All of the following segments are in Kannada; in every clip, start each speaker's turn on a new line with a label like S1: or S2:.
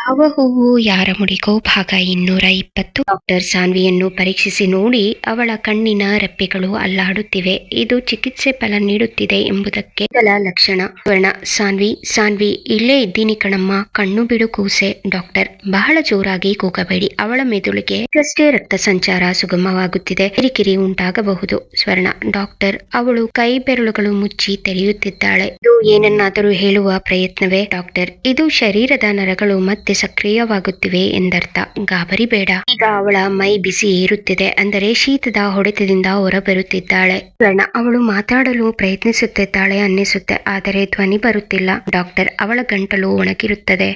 S1: ಯಾವ ಹೂವು ಯಾರ ಮುಡಿಗೋ ಭಾಗ 220. ಡಾಕ್ಟರ್ ಸಾನ್ವಿಯನ್ನು ಪರೀಕ್ಷಿಸಿ ನೋಡಿ ಅವಳ ಕಣ್ಣಿನ ರೆಪ್ಪೆಗಳು ಅಲ್ಲಾಡುತ್ತಿವೆ. ಇದು ಚಿಕಿತ್ಸೆ ಫಲ ನೀಡುತ್ತಿದೆ ಎಂಬುದಕ್ಕೆ ಮೊದಲ ಲಕ್ಷಣ. ವರ್ಣ ಸಾನ್ವಿ ಸಾನ್ವಿ ಇಲ್ಲೇ ಇದ್ದೀನಿ ಕಣಮ್ಮ, ಕಣ್ಣು ಬಿಡು ಕೂಸೆ. ಡಾಕ್ಟರ್ ಬಹಳ ಜೋರಾಗಿ ಕೂಗಬೇಡಿ, ಅವಳ ಮೆದುಳಿಗೆ ಈಗಷ್ಟೇ ರಕ್ತ ಸಂಚಾರ ಸುಗಮವಾಗುತ್ತಿದೆ, ಕಿರಿಕಿರಿ ಉಂಟಾಗಬಹುದು. ಸ್ವರ್ಣ ಡಾಕ್ಟರ್ ಅವಳು ಕೈ ಬೆರಳುಗಳು ಮುಚ್ಚಿ ತೆರೆಯುತ್ತಿದ್ದಾಳೆ. ಇದು ಏನನ್ನಾದರೂ ಹೇಳುವ ಪ್ರಯತ್ನವೇ? ಡಾಕ್ಟರ್ ಇದು ಶರೀರದ ನರಗಳು ಮತ್ತೆ ಸಕ್ರಿಯವಾಗುತ್ತಿವೆ ಎಂದರ್ಥ, ಗಾಬರಿ ಬೇಡ. ಈಗ ಅವಳ ಮೈ ಬಿಸಿ ಏರುತ್ತಿದೆ, ಅಂದರೆ ಶೀತದ ಹೊಡೆತದಿಂದ ಹೊರಬರುತ್ತಿದ್ದಾಳೆ. ಸ್ವರ್ಣ ಅವಳು ಮಾತಾಡಲು ಪ್ರಯತ್ನಿಸುತ್ತಿದ್ದಾಳೆ ಅನ್ನಿಸುತ್ತೆ, ಆದರೆ ಧ್ವನಿ ಬರುತ್ತಿಲ್ಲ. ಡಾಕ್ಟರ್ ಅವಳ ಗಂಟಲು ಒಣಗಿರುತ್ತದೆ,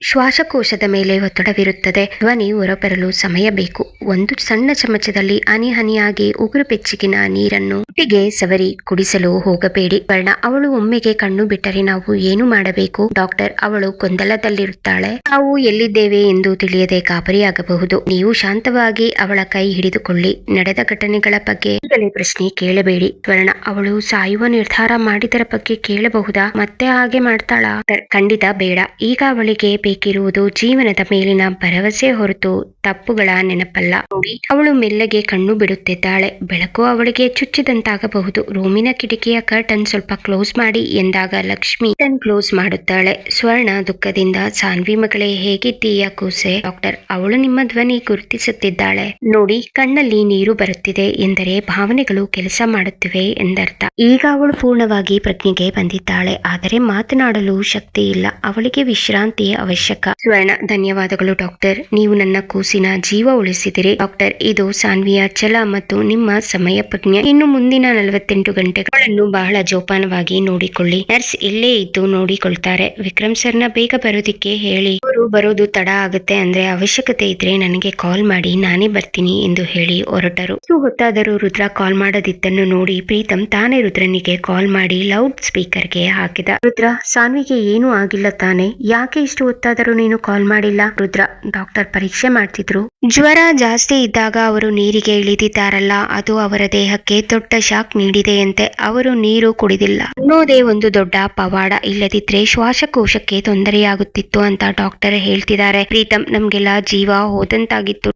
S1: ಶ್ವಾಸಕೋಶದ ಮೇಲೆ ಒತ್ತಡವಿರುತ್ತದೆ, ಧ್ವನಿ ಹೊರಬರಲು ಸಮಯ ಬೇಕು. ಒಂದು ಸಣ್ಣ ಚಮಚದಲ್ಲಿ ಹನಿ ಹನಿಯಾಗಿ ಉಗುರು ಬೆಚ್ಚಗಿನ ನೀರನ್ನು ಒಟ್ಟಿಗೆ ಸವರಿ ಕುಡಿಸಲು ಹೋಗಬೇಡಿ. ವರ್ಣ ಅವಳು ಒಮ್ಮೆಗೆ ಕಣ್ಣು ಬಿಟ್ಟರೆ ನಾವು ಏನು ಮಾಡಬೇಕು? ಡಾಕ್ಟರ್ ಅವಳು ಗೊಂದಲದಲ್ಲಿರುತ್ತಾಳೆ, ನಾವು ಎಲ್ಲಿದ್ದೇವೆ ಎಂದು ತಿಳಿಯದೆ ಗಾಬರಿಯಾಗಬಹುದು. ನೀವು ಶಾಂತವಾಗಿ ಅವಳ ಕೈ ಹಿಡಿದುಕೊಳ್ಳಿ. ನಡೆದ ಘಟನೆಗಳ ಬಗ್ಗೆ ಈಗಲೇ ಪ್ರಶ್ನೆ ಕೇಳಬೇಡಿ. ಸ್ವರ್ಣ ಅವಳು ಸಾಯುವ ನಿರ್ಧಾರ ಮಾಡಿದರ ಬಗ್ಗೆ ಕೇಳಬಹುದಾ? ಮತ್ತೆ ಹಾಗೆ ಮಾಡ್ತಾಳಾ? ಖಂಡಿತ ಬೇಡ. ಈಗ ಅವಳಿಗೆ ಬೇಕಿರುವುದು ಜೀವನದ ಮೇಲಿನ ಭರವಸೆ ಹೊರತು ತಪ್ಪುಗಳ ನೆನಪಲ್ಲ. ನೋಡಿ ಅವಳು ಮೆಲ್ಲಗೆ ಕಣ್ಣು ಬಿಡುತ್ತಿದ್ದಾಳೆ. ಬೆಳಕು ಅವಳಿಗೆ ಚುಚ್ಚಿದಂತಾಗಬಹುದು. ರೂಮಿನ ಕಿಟಕಿಯ ಕರ್ಟನ್ ಸ್ವಲ್ಪ ಕ್ಲೋಸ್ ಮಾಡಿ ಎಂದಾಗ ಲಕ್ಷ್ಮಿ ಕರ್ಟನ್ ಕ್ಲೋಸ್ ಮಾಡುತ್ತಾಳೆ. ಸ್ವರ್ಣ ದುಃಖದಿಂದ ಸಾನ್ವಿ ಮಗಳೇ ಹೇಗಿದ್ದೀಯ ಕೂಸೆ? ಡಾಕ್ಟರ್ ಅವಳು ನಿಮ್ಮ ಧ್ವನಿ ಗುರುತಿಸುತ್ತಿದ್ದಾಳೆ. ನೋಡಿ ಕಣ್ಣಲ್ಲಿ ನೀರು ಬರುತ್ತಿದೆ ಎಂದರೆ ಭಾವನೆಗಳು ಕೆಲಸ ಮಾಡುತ್ತಿವೆ ಎಂದರ್ಥ. ಈಗ ಅವಳು ಪೂರ್ಣವಾಗಿ ಪ್ರಜ್ಞೆಗೆ ಬಂದಿದ್ದಾಳೆ, ಆದರೆ ಮಾತನಾಡಲು ಶಕ್ತಿ ಇಲ್ಲ. ಅವಳಿಗೆ ವಿಶ್ರಾಂತಿ ಅವಶ್ಯಕ. ಸ್ವರ್ಣ ಧನ್ಯವಾದಗಳು ಡಾಕ್ಟರ್, ನೀವು ನನ್ನ ಕೂಸಿನ ಜೀವ ಉಳಿಸಿದಿರಿ. ಡಾಕ್ಟರ್ ಇದು ಸಾನ್ವಿಯ ಛಲ ಮತ್ತು ನಿಮ್ಮ ಸಮಯ ಪ್ರಜ್ಞೆ. ಇನ್ನು ಮುಂದಿನ 48 ಗಂಟೆಗಳನ್ನು ಬಹಳ ಜೋಪಾನವಾಗಿ ನೋಡಿಕೊಳ್ಳಿ. ನರ್ಸ್ ಇಲ್ಲೇ ಇದ್ದು ನೋಡಿಕೊಳ್ತಾರೆ. ವಿಕ್ರಮ್ ಸರ್ನ ಬೇಗ ಬರೋದಿಕ್ಕೆ ಹೇಳಿ. ಅವರು ಬರೋದು ತಡ ಆಗುತ್ತೆ ಅಂದ್ರೆ ಅವಶ್ಯಕತೆ ಇದ್ರೆ ನನಗೆ ಕಾಲ್ ಮಾಡಿ, ನಾನೇ ಬರ್ತೀನಿ ಎಂದು ಹೇಳಿ ಹೊರಟರು. ಹೊತ್ತಾದರೂ ರುದ್ರ ಕಾಲ್ ಮಾಡದಿದ್ದನ್ನು ನೋಡಿ ಪ್ರೀತಮ್ ತಾನೇ ರುದ್ರನಿಗೆ ಕಾಲ್ ಮಾಡಿ ಲೌಡ್ ಸ್ಪೀಕರ್ಗೆ ಹಾಕಿದ. ರುದ್ರ ಸಾನ್ವಿಗೆ ಏನೂ ಆಗಿಲ್ಲ ತಾನೆ? ಯಾಕೆ ಇಷ್ಟು ಹೊತ್ತಾದರೂ ನೀನು ಕಾಲ್ ಮಾಡಿಲ್ಲ? ರುದ್ರ ಡಾಕ್ಟರ್ ಪರೀಕ್ಷೆ ಮಾಡ್ತಿದ್ರು. ಜ್ವರ ಜಾಸ್ತಿ ಇದ್ದಾಗ ಅವರು ನೀರಿಗೆ ಇಳಿದಿದ್ದಾರಲ್ಲ, ಅದು ಅವರ ದೇಹಕ್ಕೆ ದೊಡ್ಡ ಶಾಕ್ ನೀಡಿದೆಯಂತೆ. ಅವರು ನೀರು ಕುಡಿದಿಲ್ಲ ಅನ್ನೋದೇ ಒಂದು ದೊಡ್ಡ ಪವಾಡ, ಇಲ್ಲದಿದ್ರೆ ಶ್ವಾಸಕೋಶಕ್ಕೆ ತೊಂದರೆಯಾಗುತ್ತಿತ್ತು ಅಂತ ಡಾಕ್ಟರ್ ಹೇಳ್ತಿದ್ದಾರೆ. ಪ್ರೀತಮ್ ನಮ್ಗೆಲ್ಲ ಜೀವ ಹೋದಂತಾಗಿತ್ತು.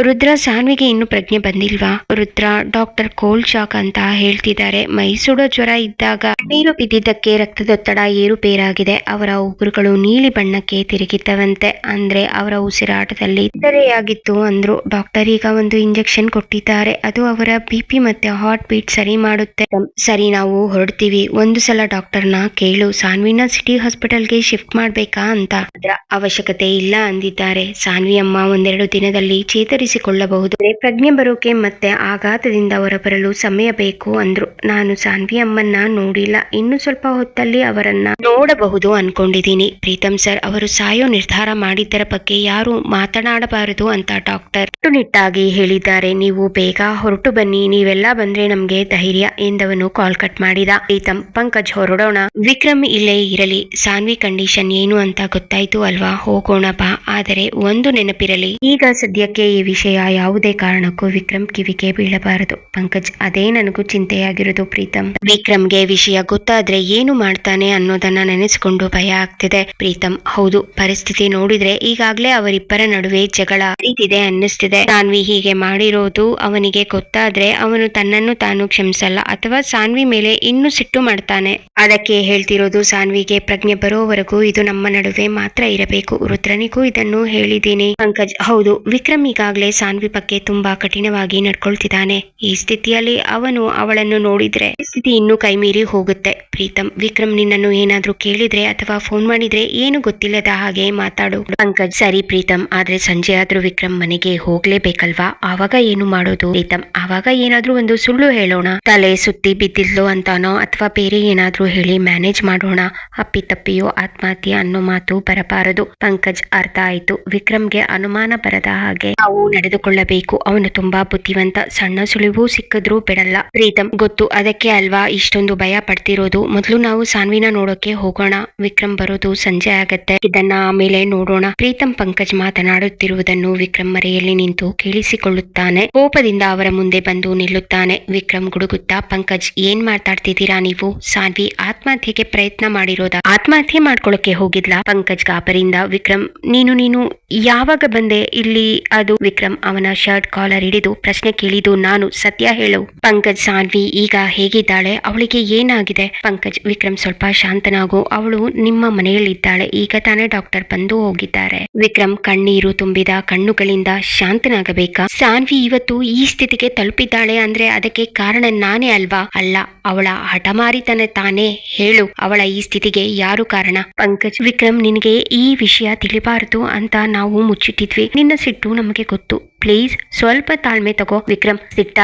S1: ರುದ್ರ ಸಾನ್ವಿಗೆ ಇನ್ನು ಪ್ರಜ್ಞೆ ಬಂದಿಲ್ವಾ? ರುದ್ರ ಡಾಕ್ಟರ್ ಕೋಲ್ಡ್ ಶಾಕ್ ಅಂತ ಹೇಳ್ತಿದ್ದಾರೆ. ಮೈಸೂರು ಜ್ವರ ಇದ್ದಾಗ ನೀರು ಬಿದ್ದಿದ್ದಕ್ಕೆ ರಕ್ತದೊತ್ತಡ ಏರುಪೇರಾಗಿದೆ. ಅವರ ಉಗುರುಗಳು ನೀಲಿ ಬಣ್ಣಕ್ಕೆ ತಿರುಗಿದ್ದವಂತೆ, ಅಂದ್ರೆ ಅವರ ಉಸಿರಾಟದಲ್ಲಿ ತೊಂದರೆಯಾಗಿತ್ತು ಅಂದ್ರು. ಡಾಕ್ಟರ್ ಈಗ ಒಂದು ಇಂಜೆಕ್ಷನ್ ಕೊಟ್ಟಿದ್ದಾರೆ, ಅದು ಅವರ ಬಿಪಿ ಮತ್ತೆ ಹಾರ್ಟ್ ಬೀಟ್ ಸರಿ ಮಾಡುತ್ತೆ. ಸರಿ ನಾವು ಹೊರಡ್ತೀವಿ. ಒಂದು ಸಲ ಡಾಕ್ಟರ್ನ ಕೇಳು, ಸಾನ್ವಿನ ಸಿಟಿ ಹಾಸ್ಪಿಟಲ್ಗೆ ಶಿಫ್ಟ್ ಮಾಡ್ಬೇಕಾ ಅಂತ. ಅದರ ಅವಶ್ಯಕತೆ ಇಲ್ಲ ಅಂದಿದ್ದಾರೆ. ಸಾನ್ವಿ ಅಮ್ಮ 1-2 ದಿನದಲ್ಲಿ ಚೇತರಿಸಿಕೊಳ್ಳಬಹುದು. ಪ್ರಜ್ಞೆ ಬರೋಕೆ ಮತ್ತೆ ಆಘಾತದಿಂದ ಹೊರಬರಲು ಸಮಯ ಬೇಕು ಅಂದ್ರು. ನಾನು ಸಾನ್ವಿ ಅಮ್ಮನ್ನ ನೋಡಿಲ್ಲ, ಇನ್ನು ಸ್ವಲ್ಪ ಹೊತ್ತಲ್ಲಿ ಅವರನ್ನ ನೋಡಬಹುದು ಅನ್ಕೊಂಡಿದೀನಿ. ಪ್ರೀತಮ್ ಸರ್ ಅವರು ಸಾಯೋ ನಿರ್ಧಾರ ಮಾಡಿದ್ದರ ಬಗ್ಗೆ ಯಾರು ಮಾತನಾಡಬಾರದು ಅಂತ ಡಾಕ್ಟರ್ ಕಟ್ಟುನಿಟ್ಟಾಗಿ ಹೇಳಿದ್ದಾರೆ. ನೀವು ಬೇಗ ಹೊರಟು ಬನ್ನಿ, ನೀವೆಲ್ಲ ಬಂದ್ರೆ ನಮ್ಗೆ ಧೈರ್ಯ ಎಂದವನು ಕಾಲ್ ಕಟ್ ಮಾಡಿದ. ಪ್ರೀತಮ್ ಪಂಕಜ್ ಹೊರಡೋಣ, ವಿಕ್ರಮ್ ಇಲ್ಲೇ ಇರಲಿ. ಸಾನ್ವಿ ಕಂಡೀಷನ್ ಏನು ಅಂತ ಗೊತ್ತಾಯ್ತು ಅಲ್ವಾ? ಹೋಗೋಣ ಬಾ. ಆದರೆ ಒಂದು ನೆನಪಿರಲಿ, ಈಗ ಸದ್ಯಕ್ಕೆ ಈ ವಿಷಯ ಯಾವುದೇ ಕಾರಣಕ್ಕೂ ವಿಕ್ರಮ್ ಕಿವಿಗೆ ಬೀಳಬಾರದು. ಪಂಕಜ್ ಅದೇ ನನಗೂ ಚಿಂತೆಯಾಗಿರೋದು. ಪ್ರೀತಮ್ ವಿಕ್ರಮ್ಗೆ ವಿಷಯ ಗೊತ್ತಾದ್ರೆ ಏನು ಮಾಡ್ತಾನೆ ಅನ್ನೋದನ್ನ ನೆನೆಸಿಕೊಂಡು ಭಯ ಆಗ್ತಿದೆ. ಪ್ರೀತಮ್ ಹೌದು, ಪರಿಸ್ಥಿತಿ ನೋಡಿದ್ರೆ ಈಗಾಗ್ಲೇ ಅವರಿಬ್ಬರ ನಡುವೆ ಜಗಳ ಇದೆ ಅನ್ನಿಸ್ತಿದೆ. ಸಾನ್ವಿ ಹೀಗೆ ಮಾಡಿರೋದು ಅವನಿಗೆ ಗೊತ್ತಾದ್ರೆ ಅವನು ತನ್ನನ್ನು ತಾನು ಕ್ಷಮಿಸಲ್ಲ, ಅಥವಾ ಸಾನ್ವಿ ಮೇಲೆ ಇನ್ನೂ ಸಿಟ್ಟು ಮಾಡ್ತಾನೆ. ಅದಕ್ಕೆ ಹೇಳ್ತಿರೋದು, ಸಾನ್ವಿಗೆ ಪ್ರಜ್ಞೆ ಬರೋವರೆಗೂ ಇದು ನಮ್ಮ ನಡುವೆ ಮಾತ್ರ ಇರಬೇಕು. ರುದ್ರನಿಗೂ ಇದನ್ನು ಹೇಳಿದ್ದೀನಿ. ಪಂಕಜ್ ಹೌದು, ವಿಕ್ರಮ್ ಈಗಾಗ್ಲೇ ಸಾನ್ವಿ ಬಗ್ಗೆ ತುಂಬಾ ಕಠಿಣವಾಗಿ ನಡ್ಕೊಳ್ತಿದ್ದಾನೆ. ಈ ಸ್ಥಿತಿಯಲ್ಲಿ ಅವನು ಅವಳನ್ನು ನೋಡಿದ್ರೆ ಸ್ಥಿತಿ ಇನ್ನೂ ಕೈಮೀರಿ ಹೋಗುತ್ತೆ. ಪ್ರೀತಮ್ ವಿಕ್ರಮ್ ನಿನ್ನನ್ನು ಏನಾದ್ರೂ ಕೇಳಿದ್ರೆ ಅಥವಾ ಫೋನ್ ಮಾಡಿದ್ರೆ ಏನು ಗೊತ್ತಿಲ್ಲದ ಹಾಗೆ ಮಾತಾಡು. ಪಂಕಜ್ ಸರಿ ಪ್ರೀತಮ್, ಆದ್ರೆ ಸಂಜೆ ಆದ್ರೂ ವಿಕ್ರಮ್ ಮನೆಗೆ ಹೋಗ್ಲೇಬೇಕಲ್ವಾ? ಆವಾಗ ಏನು ಮಾಡೋದು? ಪ್ರೀತಮ್ ಆವಾಗ ಏನಾದ್ರೂ ಒಂದು ಸುಳ್ಳು ಹೇಳೋಣ, ತಲೆ ಸುತ್ತಿ ಬಿದ್ದಿದ್ಲು ಅಂತಾನೋ ಅಥವಾ ಬೇರೆ ಏನಾದ್ರೂ ಹೇಳಿ ಮ್ಯಾನೇಜ್ ಮಾಡೋಣ. ಅಪ್ಪಿತಪ್ಪಿಯೋ ಆತ್ಮಹತ್ಯೆ ಅನ್ನೋ ಮಾತು ಬರಬಾರದು. ಪಂಕಜ್ ಅರ್ಥ ಆಯ್ತು, ವಿಕ್ರಮ್ಗೆ ಅನುಮಾನ ಬರದ ಹಾಗೆ ನಾವು ನಡೆದುಕೊಳ್ಳಬೇಕು. ಅವನು ತುಂಬಾ ಬುದ್ಧಿವಂತ, ಸಣ್ಣ ಸುಳಿವು ಸಿಕ್ಕಿದ್ರೂ ಬಿಡಲ್ಲ. ಪ್ರೀತಮ್ ಗೊತ್ತು, ಅದಕ್ಕೆ ಅಲ್ವಾ ಇಷ್ಟೊಂದು ಭಯ ಪಡ್ತಿರೋದು. ಮೊದಲು ನಾವು ಸಾನ್ವಿನ ನೋಡೋಕೆ ಹೋಗೋಣ, ವಿಕ್ರಮ್ ಬರೋದು ಸಂಜೆ ಆಗತ್ತೆ, ಇದನ್ನ ಆಮೇಲೆ ನೋಡೋಣ. ಪ್ರೀತಮ್ ಪಂಕಜ್ ಮಾತನಾಡುತ್ತಿರುವುದನ್ನು ವಿಕ್ರಮ್ ಮರೆಯಲ್ಲಿ ನಿಂತು ಕೇಳಿಸಿಕೊಳ್ಳುತ್ತಾನೆ. ಕೋಪದಿಂದ ಅವರ ಮುಂದೆ ಬಂದು ನಿಲ್ಲುತ್ತಾನೆ. ವಿಕ್ರಮ್ ಗುಡುಗುತ್ತಾ, ಪಂಕಜ್ ಏನ್ ಮಾತಾಡ್ತಿದ್ದೀರಾ ನೀವು? ಸಾನ್ವಿ ಆತ್ಮಹತ್ಯೆಗೆ ಪ್ರಯತ್ನ ಮಾಡಿರೋದ? ಆತ್ಮಹತ್ಯೆ ಮಾಡ್ಕೊಳ್ಳೋಕೆ ಹೋಗಿದ್ಲಾ? ಪಂಕಜ್ ಗಾಬರಿಂದ ವಿಕ್ರಮ್, ನೀನು ಯಾವಾಗ ಬಂದೆ ಇಲ್ಲಿ? ಅದು ವಿಕ್ರಮ್ ಅವನ ಶರ್ಟ್ ಕಾಲರ್ ಹಿಡಿದು ಪ್ರಶ್ನೆ ಕೇಳಿದು. ನಾನು. ಸತ್ಯ ಹೇಳು. ಪಂಕಜ್, ಸಾನ್ವಿ ಈಗ ಹೇಗಿದ್ದಾಳೆ? ಅವಳಿಗೆ ಏನಾಗಿದೆ? ಪಂಕಜ್, ವಿಕ್ರಮ್ ಸ್ವಲ್ಪ ಶಾಂತನಾಗು. ಅವಳು ನಿಮ್ಮ ಮನೆಯಲ್ಲಿದ್ದಾಳೆ. ಈಗ ತಾನೇ ಡಾಕ್ಟರ್ ಬಂದು ಹೋಗಿದ್ದಾರೆ. ವಿಕ್ರಮ್ ಕಣ್ಣೀರು ತುಂಬಿದ ಕಣ್ಣುಗಳಿಂದ, ಶಾಂತನಾಗಬೇಕಾ? ಸಾನ್ವಿ ಇವತ್ತು ಈ ಸ್ಥಿತಿಗೆ ತಲುಪಿದ್ದಾಳೆ ಅಂದ್ರೆ ಅದಕ್ಕೆ ಕಾರಣ ನಾನೇ ಅಲ್ವಾ? ಅಲ್ಲ, ಅವಳ ಹಠಮಾರಿತನ ತಾನೇ. ಹೇಳು, ಅವಳ ಈ ಸ್ಥಿತಿಗೆ ಯಾರು ಕಾರಣ? ಪಂಕಜ್, ವಿಕ್ರಮ್, ನಿನಗೆ ಈ ವಿಷಯ ತಿಳಿಬಾರದು ಅಂತ ನಾವು ಮುಚ್ಚಿಟ್ಟಿದ್ವಿ. ನಿನ್ನ ಸಿಟ್ಟು ನಮಗೆ ಗೊತ್ತು. ಪ್ಲೀಸ್ ಸ್ವಲ್ಪ ತಾಳ್ಮೆ ತಗೋ. ವಿಕ್ರಮ್,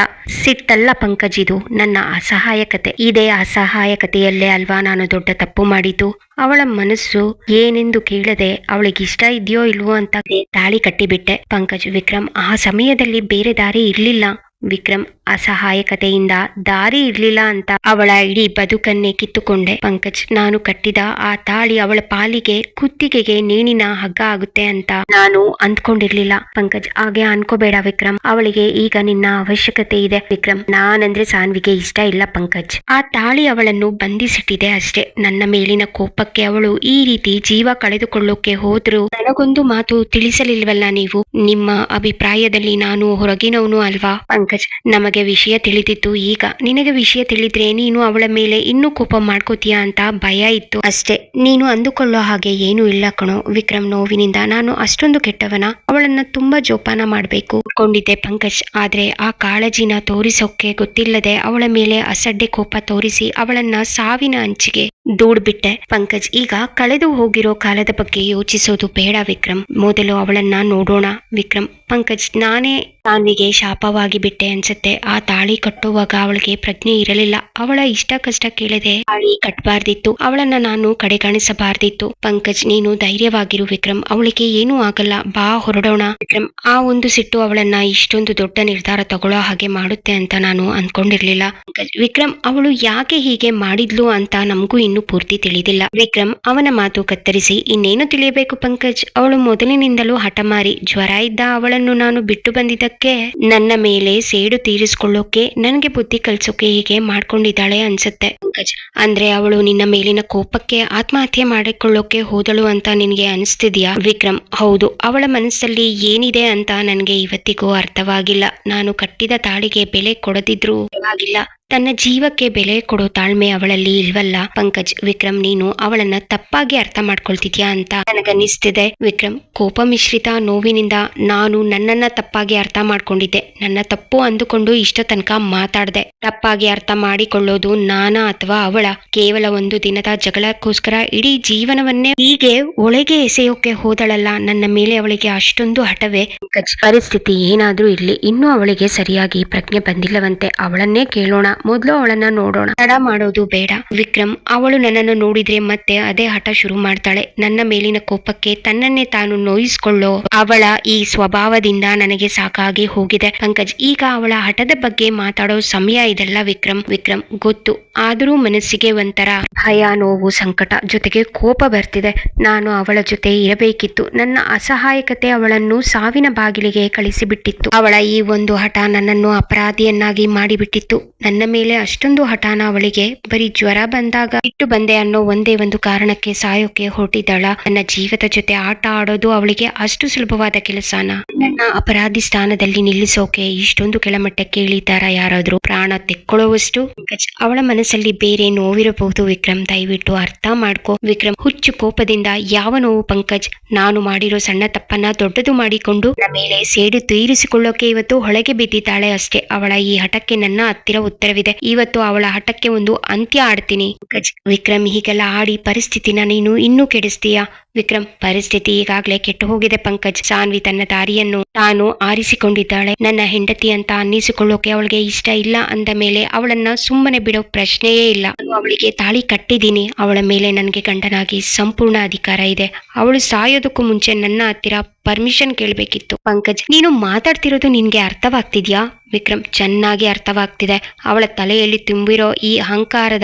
S1: ಸಿಟ್ಟಲ್ಲ ಪಂಕಜ್, ಇದು ನನ್ನ ಅಸಹಾಯಕತೆ. ಇದೇ ಅಸಹಾಯಕತೆಯಲ್ಲೇ ಅಲ್ವಾ ನಾನು ದೊಡ್ಡ ತಪ್ಪು ಮಾಡಿದ್ದು. ಅವಳ ಮನಸ್ಸು ಏನೆಂದು ಕೇಳದೆ ಅವಳಿಗಿಷ್ಟ ಇದೆಯೋ ಇಲ್ವೋ ಅಂತ ತಾಳಿ ಕಟ್ಟಿಬಿಟ್ಟೆ. ಪಂಕಜ್, ವಿಕ್ರಮ್, ಆ ಸಮಯದಲ್ಲಿ ಬೇರೆ ದಾರಿ ಇರ್ಲಿಲ್ಲ. ವಿಕ್ರಮ್, ಅಸಹಾಯಕತೆಯಿಂದ ದಾರಿ ಇರ್ಲಿಲ್ಲ ಅಂತ ಅವಳ ಇಡೀ ಬದುಕನ್ನೇ ಕಿತ್ತುಕೊಂಡೆ. ಪಂಕಜ್, ನಾನು ಕಟ್ಟಿದ ಆ ತಾಳಿ ಅವಳ ಪಾಲಿಗೆ ಕುತ್ತಿಗೆಗೆ ನೇಣಿನ ಹಗ್ಗ ಆಗುತ್ತೆ ಅಂತ ನಾನು ಅಂದ್ಕೊಂಡಿರ್ಲಿಲ್ಲ. ಪಂಕಜ್, ಹಾಗೆ ಅನ್ಕೋಬೇಡ ವಿಕ್ರಮ್. ಅವಳಿಗೆ ಈಗ ನಿನ್ನ ಅವಶ್ಯಕತೆ ಇದೆ. ವಿಕ್ರಮ್, ನಾನಂದ್ರೆ ಸಾನ್ವಿಗೆ ಇಷ್ಟ ಇಲ್ಲ ಪಂಕಜ್. ಆ ತಾಳಿ ಅವಳನ್ನು ಬಂಧಿಸಿಟ್ಟಿದೆ ಅಷ್ಟೇ. ನನ್ನ ಮೇಲಿನ ಕೋಪಕ್ಕೆ ಅವಳು ಈ ರೀತಿ ಜೀವ ಕಳೆದುಕೊಳ್ಳೋಕೆ ಹೋದ್ರು ನನಗೊಂದು ಮಾತು ತಿಳಿಸಲಿಲ್ವಲ್ಲ ನೀವು? ನಿಮ್ಮ ಅಭಿಪ್ರಾಯದಲ್ಲಿ ನಾನು ಹೊರಗಿನವನು ಅಲ್ವಾ? ಪಂಕಜ್, ನಮಗೆ ವಿಷಯ ತಿಳಿದಿತ್ತು. ಈಗ ನಿನಗೆ ವಿಷಯ ತಿಳಿದ್ರೆ ನೀನು ಅವಳ ಮೇಲೆ ಇನ್ನೂ ಕೋಪ ಮಾಡ್ಕೋತೀಯ ಅಂತ ಭಯ ಇತ್ತು ಅಷ್ಟೇ. ನೀನು ಅಂದುಕೊಳ್ಳೋ ಹಾಗೆ ಏನು ಇಲ್ಲ ಕಣೋ. ವಿಕ್ರಮ್, ನೋವಿನಿಂದ ನಾನು ಅಷ್ಟೊಂದು ಕೆಟ್ಟವನ? ಅವಳನ್ನ ತುಂಬಾ ಜೋಪಾನ ಮಾಡ್ಬೇಕು ಕೊಂಡಿದ್ದೆ ಪಂಕಜ್. ಆದ್ರೆ ಆ ಕಾಳಜಿನ ತೋರಿಸೋಕೆ ಗೊತ್ತಿಲ್ಲದೆ ಅವಳ ಮೇಲೆ ಅಸಡ್ಡೆ ಕೋಪ ತೋರಿಸಿ ಅವಳನ್ನ ಸಾವಿನ ಅಂಚಿಗೆ ದೂಡ್ಬಿಟ್ಟೆ. ಪಂಕಜ್, ಈಗ ಕಳೆದು ಹೋಗಿರೋ ಕಾಲದ ಬಗ್ಗೆ ಯೋಚಿಸೋದು ಬೇಡ ವಿಕ್ರಮ್. ಮೊದಲು ಅವಳನ್ನ ನೋಡೋಣ. ವಿಕ್ರಮ್, ಪಂಕಜ್, ನಾನೇ ಸಾನ್ವಿಗೆ ಶಾಪವಾಗಿ ಬಿಟ್ಟೆ ಅನ್ಸುತ್ತೆ. ಆ ತಾಳಿ ಕಟ್ಟುವಾಗ ಅವಳಿಗೆ ಪ್ರಜ್ಞೆ ಇರಲಿಲ್ಲ. ಅವಳ ಇಷ್ಟ ಕಷ್ಟ ಕೇಳದೆ ತಾಳಿ ಕಟ್ಟಬಾರ್ದಿತ್ತು. ಅವಳನ್ನ ನಾನು ಕಡೆಗಣಿಸಬಾರ್ದಿತ್ತು. ಪಂಕಜ್, ನೀನು ಧೈರ್ಯವಾಗಿರು ವಿಕ್ರಮ್. ಅವಳಿಗೆ ಏನೂ ಆಗಲ್ಲ. ಬಾ, ಹೊರಡೋಣ. ವಿಕ್ರಮ್, ಆ ಒಂದು ಸಿಟ್ಟು ಅವಳನ್ನ ಇಷ್ಟೊಂದು ದೊಡ್ಡ ನಿರ್ಧಾರ ತಗೊಳ್ಳೋ ಹಾಗೆ ಮಾಡುತ್ತೆ ಅಂತ ನಾನು ಅನ್ಕೊಂಡಿರ್ಲಿಲ್ಲ. ಪಂಕಜ್, ವಿಕ್ರಮ್, ಅವಳು ಯಾಕೆ ಹೀಗೆ ಮಾಡಿದ್ಲು ಅಂತ ನಮಗೂ ಇನ್ನೂ ಪೂರ್ತಿ ತಿಳಿದಿಲ್ಲ. ವಿಕ್ರಮ್ ಅವನ ಮಾತು ಕತ್ತರಿಸಿ, ಇನ್ನೇನು ತಿಳಿಯಬೇಕು ಪಂಕಜ್? ಅವಳು ಮೊದಲಿನಿಂದಲೂ ಹಠಮಾರಿ. ಜ್ವರ ಇದ್ದ ಅವಳನ್ನು ನಾನು ಬಿಟ್ಟು ಬಂದಿದ್ದಕ್ಕೆ ನನ್ನ ಮೇಲೆ ಸೇಡು ತೀರಿಸಿಕೊಳ್ಳೋಕೆ, ನನಗೆ ಬುದ್ಧಿ ಕಲ್ಸೋಕೆ ಹೀಗೆ ಮಾಡ್ಕೊಂಡಿದ್ದಾಳೆ ಅನ್ಸುತ್ತೆ. ಪಂಕಜ್, ಅಂದ್ರೆ ಅವಳು ನಿನ್ನ ಮೇಲಿನ ಕೋಪಕ್ಕೆ ಆತ್ಮಹತ್ಯೆ ಮಾಡಿಕೊಳ್ಳೋಕೆ ಹೋದಳು ಅಂತ ನಿನಗೆ ಅನಿಸ್ತಿದ್ಯಾ? ವಿಕ್ರಮ್, ಹೌದು. ಅವಳ ಮನಸ್ಸಲ್ಲಿ ಏನಿದೆ ಅಂತ ನನಗೆ ಇವತ್ತಿಗೂ ಅರ್ಥವಾಗಿಲ್ಲ. ನಾನು ಕಟ್ಟಿದ ತಾಳಿಗೆ ಬೆಲೆ ಕೊಡದಿದ್ರೂ ಪರವಾಗಿಲ್ಲ, ತನ್ನ ಜೀವಕ್ಕೆ ಬೆಲೆ ಕೊಡೋ ತಾಳ್ಮೆ ಅವಳಲ್ಲಿ ಇಲ್ವಲ್ಲ. ಪಂಕಜ್, ವಿಕ್ರಮ್, ನೀನು ಅವಳನ್ನ ತಪ್ಪಾಗಿ ಅರ್ಥ ಮಾಡ್ಕೊಳ್ತಿದ್ಯಾ ಅಂತ ನನಗನ್ನಿಸ್ತಿದೆ. ವಿಕ್ರಮ್, ಕೋಪ ಮಿಶ್ರಿತ ನೋವಿನಿಂದ, ನಾನು ನನ್ನನ್ನ ತಪ್ಪಾಗಿ ಅರ್ಥ ಮಾಡ್ಕೊಂಡಿದ್ದೆ. ನನ್ನ ತಪ್ಪು ಅಂದುಕೊಂಡು ಇಷ್ಟ ತನಕ ಮಾತಾಡ್ದೆ. ತಪ್ಪಾಗಿ ಅರ್ಥ ಮಾಡಿಕೊಳ್ಳೋದು ನಾನಾ ಅಥವಾ ಅವಳ? ಕೇವಲ ಒಂದು ದಿನದ ಜಗಳಕ್ಕೋಸ್ಕರ ಇಡೀ ಜೀವನವನ್ನೇ ಹೀಗೆ ಒಳಗೆ ಎಸೆಯೋಕೆ ಹೋದಳಲ್ಲ. ನನ್ನ ಮೇಲೆ ಅವಳಿಗೆ ಅಷ್ಟೊಂದು ಹಠವೇ? ಪಂಕಜ್, ಪರಿಸ್ಥಿತಿ ಏನಾದ್ರೂ ಇರ್ಲಿ, ಇನ್ನೂ ಅವಳಿಗೆ ಸರಿಯಾಗಿ ಪ್ರಜ್ಞೆ ಬಂದಿಲ್ಲವಂತೆ. ಅವಳನ್ನೇ ಕೇಳೋಣ. ಮೊದಲು ಅವಳನ್ನ ನೋಡೋಣ. ತಡ ಮಾಡೋದು ಬೇಡ. ವಿಕ್ರಮ್, ಅವಳು ನನ್ನನ್ನು ನೋಡಿದ್ರೆ ಮತ್ತೆ ಅದೇ ಹಠ ಶುರು ಮಾಡ್ತಾಳೆ. ನನ್ನ ಮೇಲಿನ ಕೋಪಕ್ಕೆ ತನ್ನನ್ನೇ ತಾನು ನೋಯಿಸ್ಕೊಳ್ಳೋ ಅವಳ ಈ ಸ್ವಭಾವದಿಂದ ನನಗೆ ಸಾಕಾಗಿ ಹೋಗಿದೆ. ಪಂಕಜ್, ಈಗ ಅವಳ ಹಠದ ಬಗ್ಗೆ ಮಾತಾಡೋ ಸಮಯ ಇದೆಲ್ಲ ವಿಕ್ರಮ್. ವಿಕ್ರಮ್, ಗೊತ್ತು. ಆದರೂ ಮನಸ್ಸಿಗೆ ಒಂಥರ ಭಯ, ನೋವು, ಸಂಕಟ ಜೊತೆಗೆ ಕೋಪ ಬರ್ತಿದೆ. ನಾನು ಅವಳ ಜೊತೆ ಇರಬೇಕಿತ್ತು. ನನ್ನ ಅಸಹಾಯಕತೆ ಅವಳನ್ನು ಸಾವಿನ ಬಾಗಿಲಿಗೆ ಕಳಿಸಿಬಿಟ್ಟಿತ್ತು. ಅವಳ ಈ ಒಂದು ಹಠ ನನ್ನನ್ನು ಅಪರಾಧಿಯನ್ನಾಗಿ ಮಾಡಿಬಿಟ್ಟಿತ್ತು. ನನ್ನ ಮೇಲೆ ಅಷ್ಟೊಂದು ಹಠಾನ ಅವಳಿಗೆ? ಬರೀ ಜ್ವರ ಬಂದಾಗ ಬಿಟ್ಟು ಬಂದೆ ಅನ್ನೋ ಒಂದೇ ಒಂದು ಕಾರಣಕ್ಕೆ ಸಾಯೋಕೆ ಹೊರಟಿದ್ದಾಳ? ನನ್ನ ಜೀವದ ಜೊತೆ ಆಟ ಆಡೋದು ಅವಳಿಗೆ ಅಷ್ಟು ಸುಲಭವಾದ ಕೆಲಸನ? ನನ್ನ ಅಪರಾಧಿ ಸ್ಥಾನದಲ್ಲಿ ನಿಲ್ಲಿಸೋಕೆ ಇಷ್ಟೊಂದು ಕೆಳಮಟ್ಟಕ್ಕೆ ಇಳಿತಾರ ಯಾರಾದ್ರೂ? ಪ್ರಾಣ ತೆಕ್ಕೊಳ್ಳುವಷ್ಟು ಅವಳ ಮನಸ್ಸಲ್ಲಿ ಬೇರೆ ನೋವಿರಬಹುದು. ವಿಕ್ರಮ್, ದಯವಿಟ್ಟು ಅರ್ಥ ಮಾಡ್ಕೋ. ವಿಕ್ರಮ್, ಹುಚ್ಚು ಕೋಪದಿಂದ, ಯಾವ ನೋವು ಪಂಕಜ್? ನಾನು ಮಾಡಿರೋ ಸಣ್ಣ ತಪ್ಪನ್ನ ದೊಡ್ಡದು ಮಾಡಿಕೊಂಡು ನನ್ನ ಮೇಲೆ ಸೇಡು ತೀರಿಸಿಕೊಳ್ಳೋಕೆ ಇವತ್ತು ಹೊಳಗೆ ಬಿದ್ದಿದ್ದಾಳೆ ಅಷ್ಟೇ. ಅವಳ ಈ ಹಠಕ್ಕೆ ನನ್ನ ಹತ್ತಿರ ಉತ್ತರವಿದೆ. ಇವತ್ತು ಅವಳ ಹಠಕ್ಕೆ ಒಂದು ಅಂತ್ಯ ಆಡ್ತೀನಿ. ವಿಕ್ರಮ್, ಹೀಗೆಲ್ಲ ಆಡಿ ಪರಿಸ್ಥಿತಿನ ನೀನು ಇನ್ನೂ ಕೆಡಿಸ್ತೀಯಾ? ವಿಕ್ರಮ್, ಪರಿಸ್ಥಿತಿ ಈಗಾಗ್ಲೇ ಕೆಟ್ಟು ಹೋಗಿದೆ ಪಂಕಜ್. ಸಾನ್ವಿ ತನ್ನ ದಾರಿಯನ್ನು ತಾನು ಆರಿಸಿಕೊಂಡಿದ್ದಾಳೆ. ನನ್ನ ಹೆಂಡತಿ ಅಂತ ಅನ್ನಿಸಿಕೊಳ್ಳೋಕೆ ಅವಳಿಗೆ ಇಷ್ಟ ಇಲ್ಲ ಅಂದ ಮೇಲೆ ಅವಳನ್ನ ಸುಮ್ಮನೆ ಬಿಡೋ ಪ್ರಶ್ನೆಯೇ ಇಲ್ಲ. ನಾನು ಅವಳಿಗೆ ತಾಳಿ ಕಟ್ಟಿದ್ದೀನಿ. ಅವಳ ಮೇಲೆ ನನಗೆ ಗಂಡನಾಗಿ ಸಂಪೂರ್ಣ ಅಧಿಕಾರ ಇದೆ. ಅವಳು ಸಾಯೋದಕ್ಕೂ ಮುಂಚೆ ನನ್ನ ಹತ್ತಿರ ಪರ್ಮಿಷನ್ ಕೇಳಬೇಕಿತ್ತು. ಪಂಕಜ್, ನೀನು ಮಾತಾಡ್ತಿರೋದು ನಿನ್ಗೆ ಅರ್ಥವಾಗ್ತಿದ್ಯಾ? ವಿಕ್ರಮ್, ಚೆನ್ನಾಗಿ ಅರ್ಥವಾಗ್ತಿದೆ. ಅವಳ ತಲೆಯಲ್ಲಿ ತುಂಬಿರೋ ಈ ಅಹಂಕಾರದ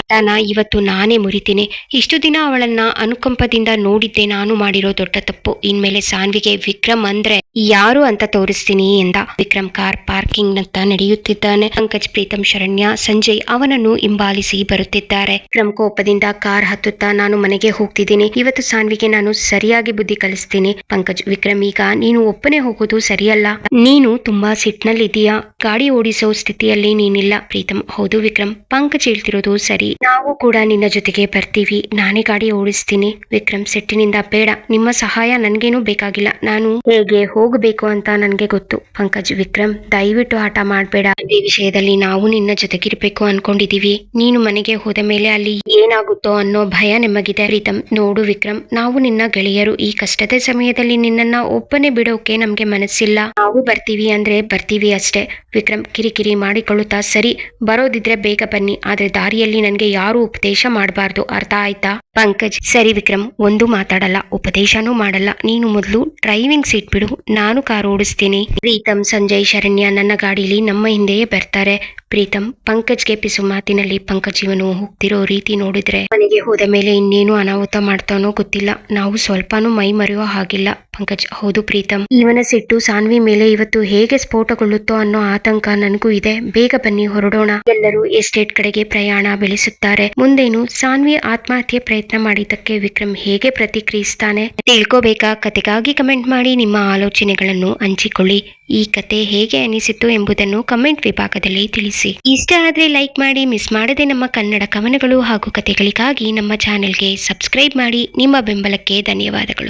S1: ಇವತ್ತು ನಾನೇ ಮುರಿತೀನಿ. ಇಷ್ಟು ದಿನ ಅವಳನ್ನ ಅನುಕಂಪದಿಂದ ನೋಡಿದ್ದೆ ನಾನು ಮಾಡಿರೋ ದೊಡ್ಡ ತಪ್ಪು. ಇನ್ಮೇಲೆ ಸಾನ್ವಿಗೆ ವಿಕ್ರಮ್ ಅಂದ್ರೆ ಯಾರು ಅಂತ ತೋರಿಸ್ತೀನಿ ಎಂದ. ವಿಕ್ರಮ್ ಕಾರ್ ಪಾರ್ಕಿಂಗ್ ನತ್ತ ನಡೆಯುತ್ತಿದ್ದಾನೆ. ಪಂಕಜ್, ಪ್ರೀತಮ್, ಶರಣ್ಯ, ಸಂಜಯ್ ಅವನನ್ನು ಹಿಂಬಾಲಿಸಿ ಬರುತ್ತಿದ್ದಾರೆ. ವಿಕ್ರಮ್ ಕೋಪದಿಂದ ಕಾರ್ ಹತ್ತುತ್ತಾ, ನಾನು ಮನೆಗೆ ಹೋಗ್ತಿದ್ದೀನಿ. ಇವತ್ತು ಸಾನ್ವಿಗೆ ನಾನು ಸರಿಯಾಗಿ ಬುದ್ಧಿ ಕಲಿಸ್ತೀನಿ. ಪಂಕಜ್, ವಿಕ್ರಮ್, ಈಗ ನೀನು ಒಬ್ಬನೇ ಹೋಗೋದು ಸರಿಯಲ್ಲ. ನೀನು ತುಂಬಾ ಸಿಟ್ನಲ್ಲಿದ್ದೀಯಾ. ಗಾಡಿ ಓಡಿಸೋ ಸ್ಥಿತಿಯಲ್ಲಿ ನೀನಿಲ್ಲ. ಪ್ರೀತಮ್, ಹೌದು ವಿಕ್ರಮ್, ಪಂಕಜ್ ಹೇಳ್ತಿರೋದು ಸರಿ. ನಾವು ಕೂಡ ನಿನ್ನ ಜೊತೆಗೆ ಬರ್ತೀವಿ. ನಾನೇ ಗಾಡಿ ಓಡಿಸ್ತೀನಿ. ವಿಕ್ರಮ್ ಸಿಟ್ಟಿನಿಂದ, ಬೇಡ, ನಿಮ್ಮ ಸಹಾಯ ನನ್ಗೇನು ಬೇಕಾಗಿಲ್ಲ. ನಾನು ಹೇಗೆ ಹೋಗಬೇಕು ಅಂತ ನನ್ಗೆ ಗೊತ್ತು. ಪಂಕಜ್, ವಿಕ್ರಮ್, ದಯವಿಟ್ಟು ಹಠ ಮಾಡ್ಬೇಡ. ಈ ವಿಷಯದಲ್ಲಿ ನಾವು ನಿನ್ನ ಜೊತೆಗಿರ್ಬೇಕು ಅನ್ಕೊಂಡಿದೀವಿ. ನೀನು ಮನೆಗೆ ಹೋದ ಮೇಲೆ ಅಲ್ಲಿ ಏನಾಗುತ್ತೋ ಅನ್ನೋ ಭಯ ನಿಮಗಿದೆ. ಪ್ರೀತಮ್, ನೋಡು ವಿಕ್ರಮ್, ನಾವು ನಿನ್ನ ಗೆಳೆಯರು. ಈ ಕಷ್ಟದ ಸಮಯದಲ್ಲಿ ನಿನ್ನನ್ನ ಒಬ್ಬನೇ ಬಿಡೋಕೆ ನಮ್ಗೆ ಮನಸ್ಸಿಲ್ಲ. ನಾವು ಬರ್ತೀವಿ ಅಂದ್ರೆ ಬರ್ತೀವಿ ಅಷ್ಟೇ. ವಿಕ್ರಮ್ ಕಿರಿಕಿರಿ ಮಾಡಿಕೊಳ್ಳುತ್ತಾ, ಸರಿ, ಬರೋದಿದ್ರೆ ಬೇಗ ಬನ್ನಿ. ಆದ್ರೆ ದಾರಿಯಲ್ಲಿ ನನ್ಗೆ ಯಾರು ಉಪದೇಶ ಮಾಡಬಾರ್ದು, ಅರ್ಥ ಆಯ್ತಾ? ಪಂಕಜ್, ಸರಿ ವಿಕ್ರಮ್, ಒಂದು ಮಾತಾಡಲ್ಲ, ಉಪದೇಶನೂ ಮಾಡಲ್ಲ. ನೀನು ಮೊದಲು ಡ್ರೈವಿಂಗ್ ಸೀಟ್ ಬಿಡು, ನಾನು ಕಾರ್ ಓಡಿಸ್ತೀನಿ. ಪ್ರೀತಮ್, ಸಂಜಯ್, ಶರಣ್ಯ ನನ್ನ ಗಾಡಿಲಿ ನಮ್ಮ ಹಿಂದೆಯೇ ಬರ್ತಾರೆ. ಪ್ರೀತಮ್ ಪಂಕಜ್ಗೆ ಪಿಸು ಮಾತಿನಲ್ಲಿ, ಪಂಕಜ್ ಇವನು ಹೋಗ್ತಿರೋ ರೀತಿ ನೋಡಿದ್ರೆ ಮನೆಗೆ ಹೋದ ಮೇಲೆ ಇನ್ನೇನು ಅನಾಹುತ ಮಾಡ್ತಾನೋ ಗೊತ್ತಿಲ್ಲ. ನಾವು ಸ್ವಲ್ಪನೂ ಮೈ ಮರೆಯೋ ಹಾಗಿಲ್ಲ. ಪಂಕಜ್, ಹೌದು ಪ್ರೀತಮ್, ಇವನ ಸಿಟ್ಟು ಸಾನ್ವಿ ಮೇಲೆ ಇವತ್ತು ಹೇಗೆ ಸ್ಫೋಟಗೊಳ್ಳುತ್ತೋ ಅನ್ನೋ ಆತಂಕ ನನಗೂ ಇದೆ. ಬೇಗ ಬನ್ನಿ, ಹೊರಡೋಣ. ಎಲ್ಲರೂ ಎಸ್ಟೇಟ್ ಕಡೆಗೆ ಪ್ರಯಾಣ ಬೆಳೆಸುತ್ತಾರೆ. ಮುಂದೇನು ಸಾನ್ವಿ ಆತ್ಮಹತ್ಯೆ ಪ್ರಯತ್ನ ಮಾಡಿದ್ದಕ್ಕೆ ವಿಕ್ರಮ್ ಹೇಗೆ ಪ್ರತಿಕ್ರಿಯಿಸ್ತಾನೆ ತಿಳ್ಕೋಬೇಕಾ? ಕತೆಗಾಗಿ ಕಮೆಂಟ್ ಮಾಡಿ ನಿಮ್ಮ ಆಲೋಚನೆಗಳನ್ನು ಹಂಚಿಕೊಳ್ಳಿ. ಈ ಕತೆ ಹೇಗೆ ಅನಿಸಿತು ಎಂಬುದನ್ನು ಕಮೆಂಟ್ ವಿಭಾಗದಲ್ಲಿ ತಿಳಿಸಿ. ಇಷ್ಟ ಆದ್ರೆ ಲೈಕ್ ಮಾಡಿ, ಮಿಸ್ ಮಾಡದೆ ನಮ್ಮ ಕನ್ನಡ ಕವನಗಳು ಹಾಗೂ ಕತೆಗಳಿಗಾಗಿ ನಮ್ಮ ಚಾನೆಲ್ಗೆ ಸಬ್ಸ್ಕ್ರೈಬ್ ಮಾಡಿ. ನಿಮ್ಮ ಬೆಂಬಲಕ್ಕೆ ಧನ್ಯವಾದಗಳು.